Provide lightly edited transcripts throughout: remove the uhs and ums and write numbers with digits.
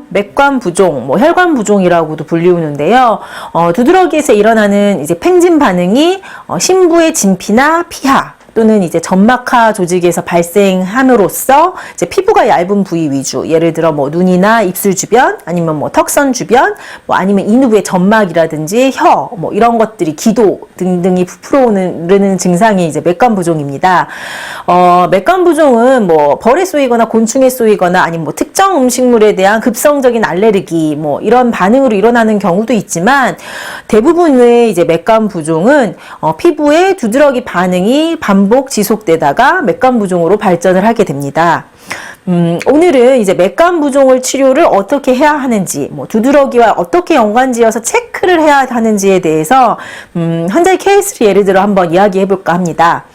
맥관 부종, 혈관 부종이라고도 불리우는데요. 두드러기에서 일어나는 이제 팽진 반응이 심부의 진피나 피하 또는 이제 점막하 조직에서 발생함으로써 이제 피부가 얇은 부위 위주, 예를 들어 눈이나 입술 주변, 아니면 턱선 주변, 아니면 인후부의 점막이라든지 혀, 이런 것들이 기도 등등이 부풀어 오르는 증상이 이제 맥관 부종입니다. 맥관 부종은 벌에 쏘이거나 곤충에 쏘이거나 아니면 특정 음식물에 대한 급성적인 알레르기, 이런 반응으로 일어나는 경우도 있지만 대부분의 이제 맥관 부종은 피부의 두드러기 반응이 반복 지속되다가 맥관 부종으로 발전을 하게 됩니다. 오늘은 이제 맥관 부종을 치료를 어떻게 해야 하는지, 두드러기와 어떻게 연관지어서 체크를 해야 하는지에 대해서 환자의 케이스를 예를 들어 한번 이야기해 볼까 합니다.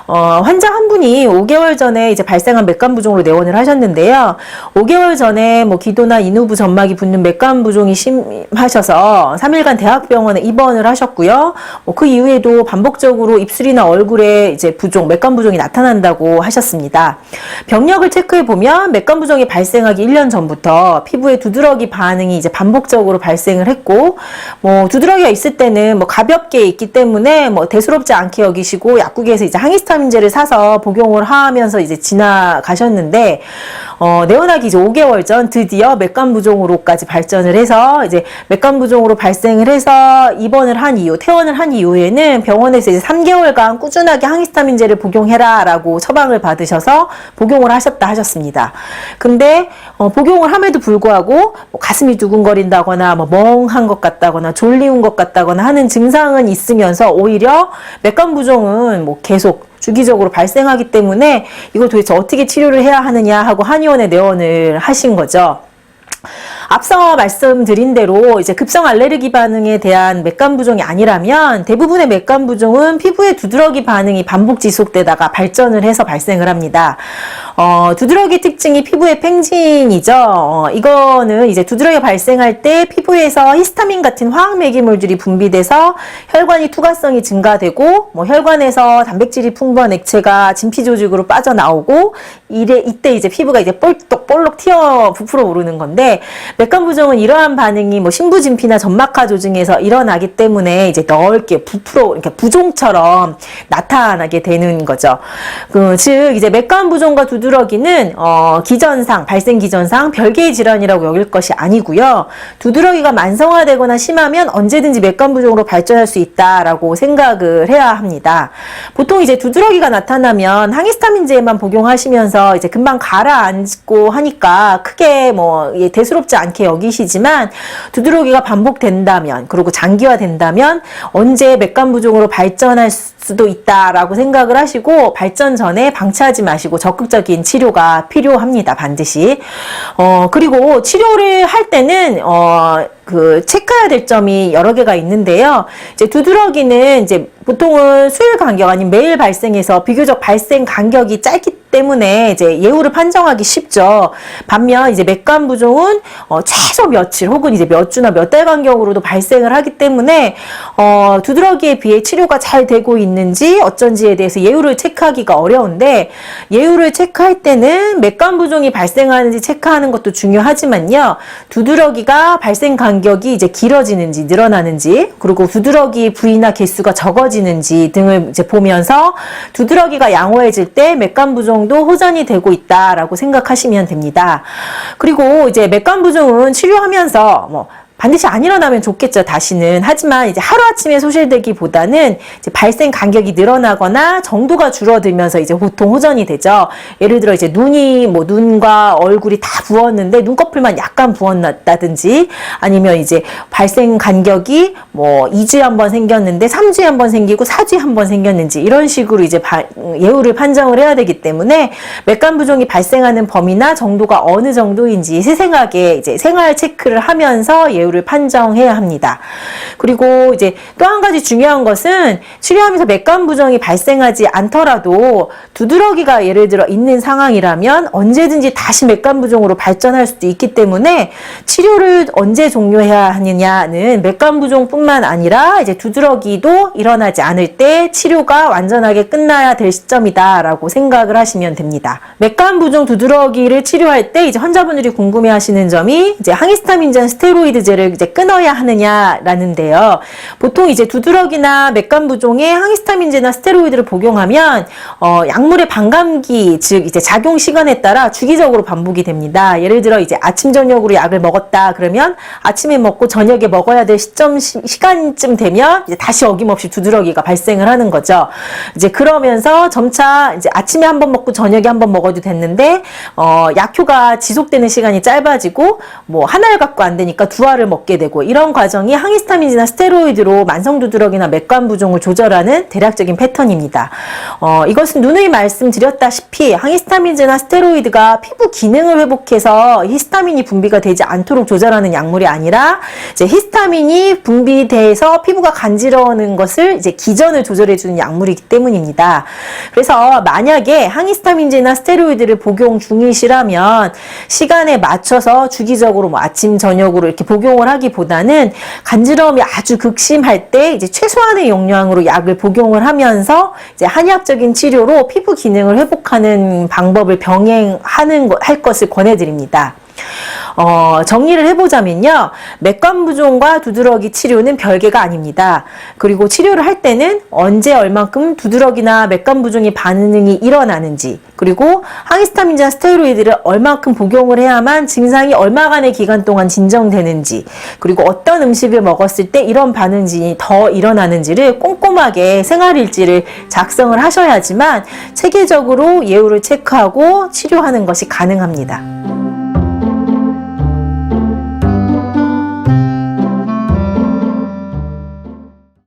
환자 한 분이 5개월 전에 이제 발생한 맥관 부종으로 내원을 하셨는데요. 5개월 전에 기도나 인후부 점막이 붓는 맥관 부종이 심하셔서 3일간 대학병원에 입원을 하셨고요. 그 이후에도 반복적으로 입술이나 얼굴에 이제 부종, 맥관 부종이 나타난다고 하셨습니다. 병력을 체크해 보면 맥관 부종이 발생하기 1년 전부터 피부에 두드러기 반응이 이제 반복적으로 발생을 했고, 두드러기가 있을 때는 가볍게 있기 때문에 대수롭지 않게 여기시고 약국에서 이제 항히스타민제를 사서 복용을 하면서 이제 지나가셨는데, 내원하기 이제 5개월 전 드디어 맥관 부종으로까지 발전을 해서 이제 맥관 부종으로 발생을 해서 입원을 한 이후, 퇴원을 한 이후에는 병원에서 이제 3개월간 꾸준하게 항히스타민제를 복용해라라고 처방을 받으셔서 복용을 하셨다 하셨습니다. 근데 복용을 함에도 불구하고 가슴이 두근거린다거나 멍한 것 같다거나 졸리운 것 같다거나 하는 증상은 있으면서 오히려 맥관 부종은 계속 주기적으로 발생하기 때문에 이걸 도대체 어떻게 치료를 해야 하느냐 하고 한의원에 내원을 하신 거죠. 앞서 말씀드린 대로 이제 급성 알레르기 반응에 대한 맥관 부종이 아니라면 대부분의 맥관 부종은 피부의 두드러기 반응이 반복 지속되다가 발전을 해서 발생을 합니다. 두드러기 특징이 피부의 팽진이죠. 이거는 이제 두드러기가 발생할 때 피부에서 히스타민 같은 화학 매개물들이 분비돼서 혈관이 투과성이 증가되고 혈관에서 단백질이 풍부한 액체가 진피 조직으로 빠져나오고 이때 이제 피부가 이제 볼록 튀어 부풀어 오르는 건데, 맥관 부종은 이러한 반응이 심부진피나 점막하 조직에서 일어나기 때문에 이제 넓게 그러니까 부종처럼 나타나게 되는 거죠. 즉 이제 맥관 부종과 두드러기는 기전상, 발생 기전상 별개의 질환이라고 여길 것이 아니고요. 두드러기가 만성화되거나 심하면 언제든지 맥관 부종으로 발전할 수 있다라고 생각을 해야 합니다. 보통 이제 두드러기가 나타나면 항히스타민제만 복용하시면서 이제 금방 가라앉고 하니까 크게 대수롭지 않게 여기시지만, 두드러기가 반복된다면 그리고 장기화된다면 언제 맥관 부종으로 발전할 수도 있다라고 생각을 하시고 발전 전에 방치하지 마시고 적극적인 치료가 필요합니다. 반드시. 그리고 치료를 할 때는 체크해야 될 점이 여러 개가 있는데요. 이제 두드러기는 이제 보통은 수일 간격 아니면 매일 발생해서 비교적 발생 간격이 짧기 때문에 이제 예후를 판정하기 쉽죠. 반면 이제 맥관 부종은 최소 며칠 혹은 이제 몇 주나 몇 달 간격으로도 발생을 하기 때문에 두드러기에 비해 치료가 잘 되고 있는지 어쩐지에 대해서 예후를 체크하기가 어려운데, 예후를 체크할 때는 맥관 부종이 발생하는지 체크하는 것도 중요하지만요. 두드러기가 발생 간격이 이제 길어지는지 늘어나는지, 그리고 두드러기 부위나 개수가 적어지는지 등을 이제 보면서 두드러기가 양호해질 때 맥관 부종도 호전이 되고 있다라고 생각하시면 됩니다. 그리고 이제 맥관 부종은 치료하면서 반드시 안 일어나면 좋겠죠, 다시는. 하지만 이제 하루아침에 소실되기보다는 이제 발생 간격이 늘어나거나 정도가 줄어들면서 이제 보통 호전이 되죠. 예를 들어 이제 눈과 얼굴이 다 부었는데 눈꺼풀만 약간 부었다든지, 아니면 이제 발생 간격이 2주에 한 번 생겼는데 3주에 한 번 생기고 4주에 한 번 생겼는지, 이런 식으로 이제 예후를 판정을 해야 되기 때문에 맥관 부종이 발생하는 범위나 정도가 어느 정도인지 세세하게 이제 생활 체크를 하면서 예후를 예후를 판정해야 합니다. 그리고 이제 또 한 가지 중요한 것은 치료하면서 맥관 부종이 발생하지 않더라도 두드러기가 예를 들어 있는 상황이라면 언제든지 다시 맥관 부종으로 발전할 수도 있기 때문에 치료를 언제 종료해야 하느냐는 맥관 부종뿐만 아니라 이제 두드러기도 일어나지 않을 때 치료가 완전하게 끝나야 될 시점이다라고 생각을 하시면 됩니다. 맥관 부종 두드러기를 치료할 때 이제 환자분들이 궁금해하시는 점이 이제 항히스타민제나 스테로이드제를 이제 끊어야 하느냐라는데요. 보통 이제 두드러기나 맥관 부종에 항히스타민제나 스테로이드를 복용하면 약물의 반감기, 즉 이제 작용 시간에 따라 주기적으로 반복이 됩니다. 예를 들어 이제 아침 저녁으로 약을 먹었다 그러면 아침에 먹고 저녁에 먹어야 될 시간쯤 되면 이제 다시 어김없이 두드러기가 발생을 하는 거죠. 이제 그러면서 점차 이제 아침에 한번 먹고 저녁에 한번 먹어도 됐는데 약효가 지속되는 시간이 짧아지고 뭐 한 알 갖고 안 되니까 두 알을 먹게 되고 이런 과정이 항히스타민이나 스테로이드로 만성 두드러기나 맥관 부종을 조절하는 대략적인 패턴입니다. 이것은 누누이 말씀드렸다시피 항히스타민제나 스테로이드가 피부 기능을 회복해서 히스타민이 분비가 되지 않도록 조절하는 약물이 아니라 이제 히스타민이 분비돼서 피부가 간지러워하는 것을 이제 기전을 조절해주는 약물이기 때문입니다. 그래서 만약에 항히스타민제나 스테로이드를 복용 중이시라면 시간에 맞춰서 주기적으로 뭐 아침 저녁으로 이렇게 복용을 하기보다는 간지러움이 아주 극심할 때 이제 최소한의 용량으로 약을 복용을 하면서 이제 한의학적인 치료로 피부 기능을 회복하는 방법을 할 것을 권해드립니다. 정리를 해보자면요. 맥관 부종과 두드러기 치료는 별개가 아닙니다. 그리고 치료를 할 때는 언제 얼만큼 두드러기나 맥관 부종의 반응이 일어나는지, 그리고 항히스타민제나 스테로이드를 얼만큼 복용을 해야만 증상이 얼마간의 기간 동안 진정되는지, 그리고 어떤 음식을 먹었을 때 이런 반응이 더 일어나는지를 꼼꼼하게 생활일지를 작성을 하셔야지만 체계적으로 예후를 체크하고 치료하는 것이 가능합니다.